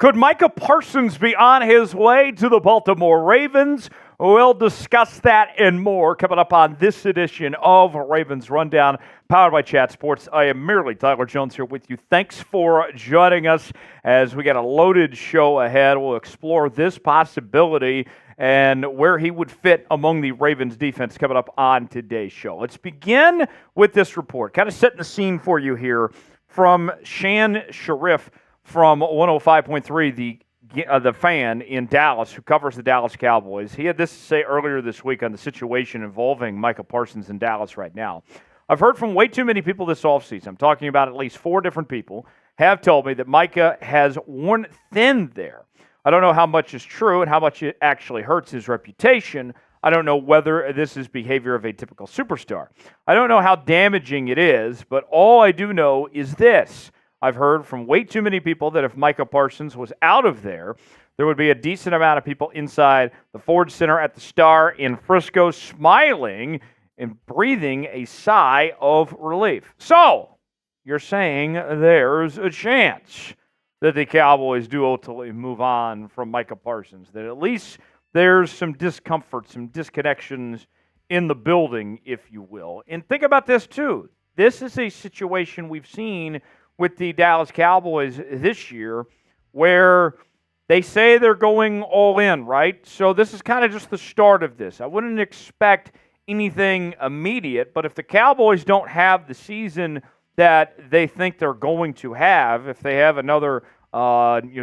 Could Micah Parsons be on his way to the Baltimore Ravens? We'll discuss that and more coming up on this edition of Ravens Rundown, powered by Chat Sports. I am merely Tyler Jones here with you. Thanks for joining us as we got a loaded show ahead. We'll explore this possibility and where he would fit among the Ravens defense coming up on today's show. Let's begin with this report, kind of setting the scene for you here from Shan Shariff from 105.3, the fan in Dallas who covers the Dallas Cowboys. He had this to say earlier this week on the situation involving Micah Parsons in Dallas right now. I've heard from way too many people this offseason. I'm talking about at least 4 different people have told me that Micah has worn thin there. I don't know how much is true and how much it actually hurts his reputation. I don't know whether this is behavior of a typical superstar. I don't know how damaging it is, but all I do know is this. I've heard from way too many people that if Micah Parsons was out of there, there would be a decent amount of people inside the Ford Center at the Star in Frisco smiling and breathing a sigh of relief. So, you're saying there's a chance that the Cowboys do ultimately move on from Micah Parsons, that at least there's some discomfort, some disconnections in the building, if you will. And think about this, too. This is a situation we've seen with the Dallas Cowboys this year where they say they're going all in, right? So this is kind of just the start of this. I wouldn't expect anything immediate, but if the Cowboys don't have the season that they think they're going to have, if they have another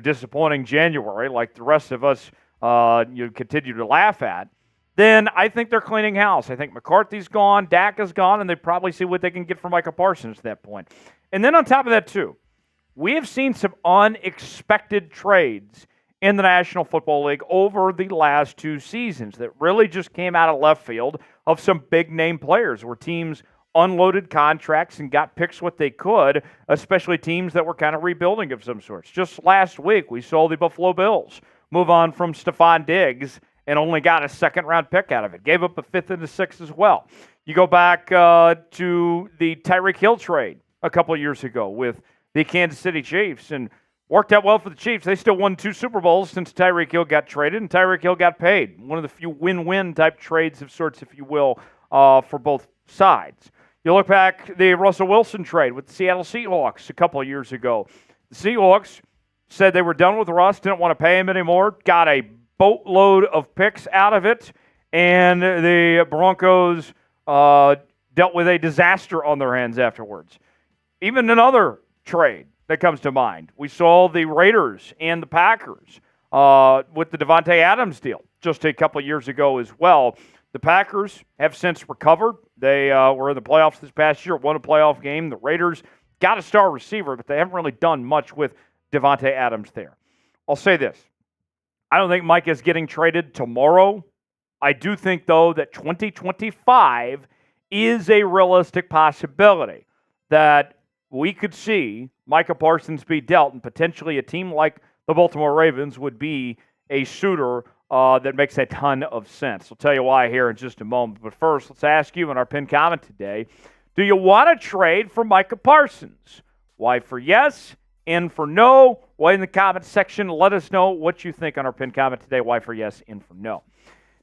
disappointing January like the rest of us continue to laugh at, then I think they're cleaning house. I think McCarthy's gone, Dak is gone, and they probably see what they can get from Micah Parsons at that point. And then on top of that, too, we have seen some unexpected trades in the National Football League over the last 2 seasons that really just came out of left field of some big-name players where teams unloaded contracts and got picks what they could, especially teams that were kind of rebuilding of some sorts. Just last week, we saw the Buffalo Bills move on from Stephon Diggs and only got a 2nd-round pick out of it. Gave up a 5th and a 6th as well. You go back to the Tyreek Hill trade a couple of years ago with the Kansas City Chiefs, and worked out well for the Chiefs. They still won 2 Super Bowls since Tyreek Hill got traded, and Tyreek Hill got paid. One of the few win-win type trades of sorts, if you will, for both sides. You look back the Russell Wilson trade with the Seattle Seahawks a couple of years ago. The Seahawks said they were done with Russ, didn't want to pay him anymore, got a boatload of picks out of it, and the Broncos dealt with a disaster on their hands afterwards. Even another trade that comes to mind, we saw the Raiders and the Packers with the Davante Adams deal just a couple of years ago as well. The Packers have since recovered. They were in the playoffs this past year, won a playoff game. The Raiders got a star receiver, but they haven't really done much with Davante Adams there. I'll say this. I don't think Mike is getting traded tomorrow. I do think, though, that 2025 is a realistic possibility that we could see Micah Parsons be dealt, and potentially a team like the Baltimore Ravens would be a suitor that makes a ton of sense. I'll tell you why here in just a moment. But first, let's ask you in our pinned comment today, do you want to trade for Micah Parsons? Y for yes, N for no. Why in the comment section, let us know what you think on our pinned comment today. Y for yes, N for no.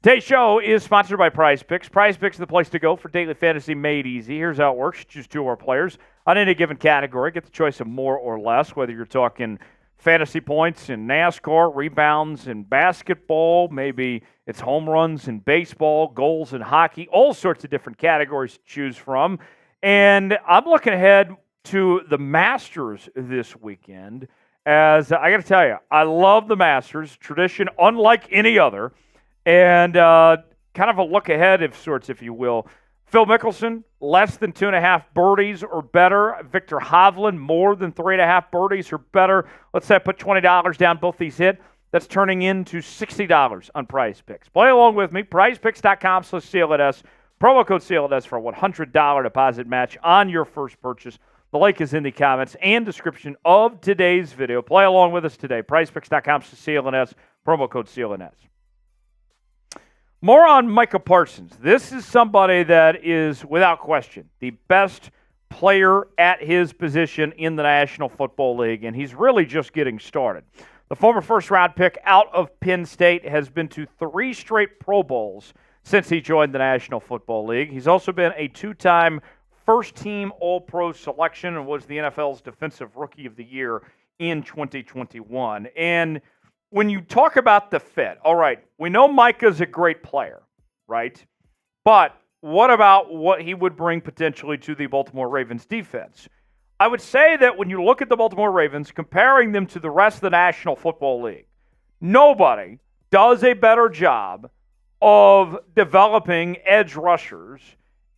Today's show is sponsored by Prize Picks. Prize Picks is the place to go for daily fantasy made easy. Here's how it works. Choose 2 of our players on any given category. Get the choice of more or less, whether you're talking fantasy points in NASCAR, rebounds in basketball, maybe it's home runs in baseball, goals in hockey, all sorts of different categories to choose from. And I'm looking ahead to the Masters this weekend, as I got to tell you, I love the Masters, tradition unlike any other. And kind of a look ahead of sorts, if you will. Phil Mickelson, less than 2.5 birdies or better. Victor Hovland, more than 3.5 birdies or better. Let's say I put $20 down, both these hit. That's turning into $60 on Prize Picks. Play along with me. PrizePicks.com/CLNS. Promo code CLNS for a $100 deposit match on your first purchase. The link is in the comments and description of today's video. Play along with us today. PrizePicks.com/CLNS. Promo code CLNS. More on Micah Parsons. This is somebody that is, without question, the best player at his position in the National Football League, and he's really just getting started. The former first-round pick out of Penn State has been to 3 straight Pro Bowls since he joined the National Football League. He's also been a 2-time first-team All-Pro selection and was the NFL's Defensive Rookie of the Year in 2021. And when you talk about the fit, all right, we know Micah's a great player, right? But what about what he would bring potentially to the Baltimore Ravens defense? I would say that when you look at the Baltimore Ravens, comparing them to the rest of the National Football League, nobody does a better job of developing edge rushers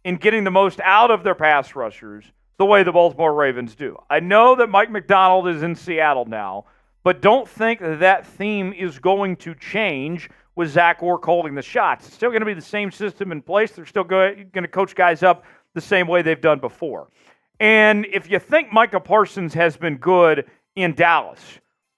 and getting the most out of their pass rushers the way the Baltimore Ravens do. I know that Mike McDonald is in Seattle now, but don't think that theme is going to change with Zach Orr calling the shots. It's still going to be the same system in place. They're still going to coach guys up the same way they've done before. And if you think Micah Parsons has been good in Dallas,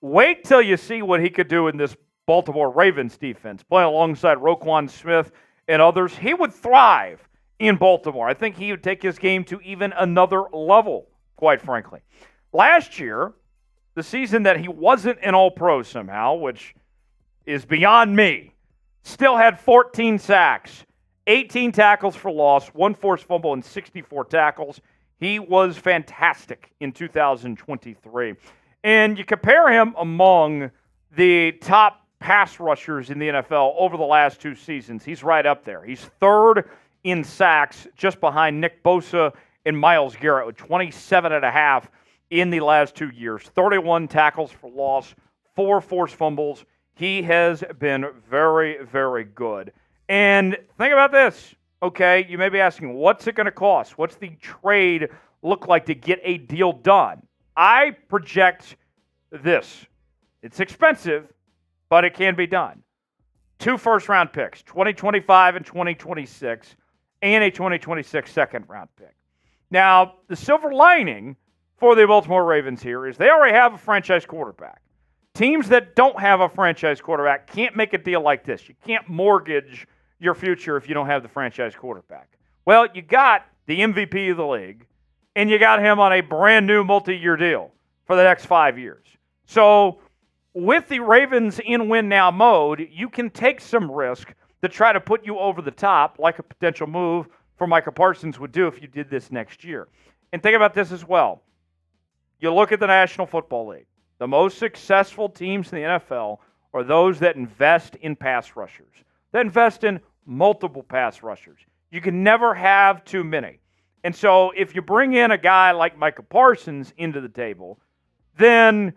wait till you see what he could do in this Baltimore Ravens defense, playing alongside Roquan Smith and others. He would thrive in Baltimore. I think he would take his game to even another level, quite frankly. Last year, the season that he wasn't an All-Pro somehow, which is beyond me, still had 14 sacks, 18 tackles for loss, 1 forced fumble, and 64 tackles. He was fantastic in 2023. And you compare him among the top pass rushers in the NFL over the last 2 seasons, he's right up there. He's 3rd in sacks, just behind Nick Bosa and Myles Garrett, with 27.5 in the last 2 years. 31 tackles for loss, 4 forced fumbles. He has been very, very good. And think about this, okay? You may be asking, what's it going to cost? What's the trade look like to get a deal done? I project this. It's expensive, but it can be done. 2 first-round picks, 2025 and 2026, and a 2026 second-round pick. Now, the silver lining for the Baltimore Ravens here is they already have a franchise quarterback. Teams that don't have a franchise quarterback can't make a deal like this. You can't mortgage your future if you don't have the franchise quarterback. Well, you got the MVP of the league, and you got him on a brand-new multi-year deal for the next 5 years. So with the Ravens in win-now mode, you can take some risk to try to put you over the top, like a potential move for Micah Parsons would do if you did this next year. And think about this as well. You look at the National Football League. The most successful teams in the NFL are those that invest in pass rushers, that invest in multiple pass rushers. You can never have too many. And so if you bring in a guy like Micah Parsons into the table, then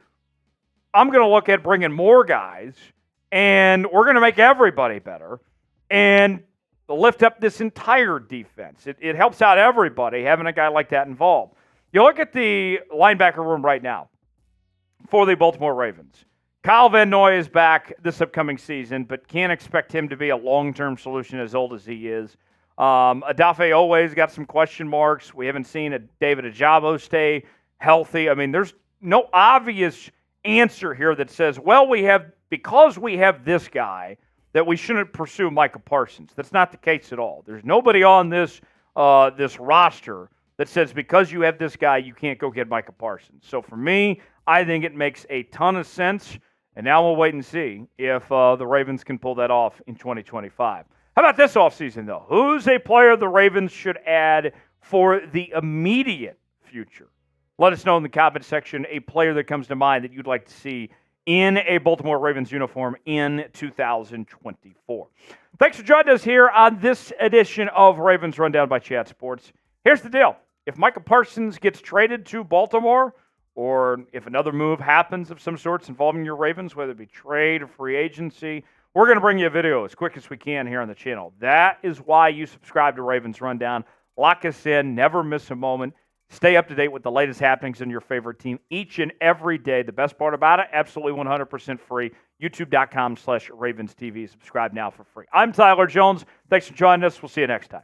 I'm going to look at bringing more guys, and we're going to make everybody better and lift up this entire defense. It helps out everybody having a guy like that involved. You look at the linebacker room right now for the Baltimore Ravens. Kyle Van Noy is back this upcoming season, but can't expect him to be a long-term solution as old as he is. Adafe always got some question marks. We haven't seen a David Ajabo stay healthy. I mean, there's no obvious answer here that says, well, because we have this guy, that we shouldn't pursue Micah Parsons. That's not the case at all. There's nobody on this roster that says because you have this guy, you can't go get Micah Parsons. So for me, I think it makes a ton of sense, and now we'll wait and see if the Ravens can pull that off in 2025. How about this offseason, though? Who's a player the Ravens should add for the immediate future? Let us know in the comment section a player that comes to mind that you'd like to see in a Baltimore Ravens uniform in 2024. Thanks for joining us here on this edition of Ravens Rundown by Chat Sports. Here's the deal. If Micah Parsons gets traded to Baltimore, or if another move happens of some sorts involving your Ravens, whether it be trade or free agency, we're going to bring you a video as quick as we can here on the channel. That is why you subscribe to Ravens Rundown. Lock us in. Never miss a moment. Stay up to date with the latest happenings in your favorite team each and every day. The best part about it, absolutely 100% free. YouTube.com/RavensTV. Subscribe now for free. I'm Tyler Jones. Thanks for joining us. We'll see you next time.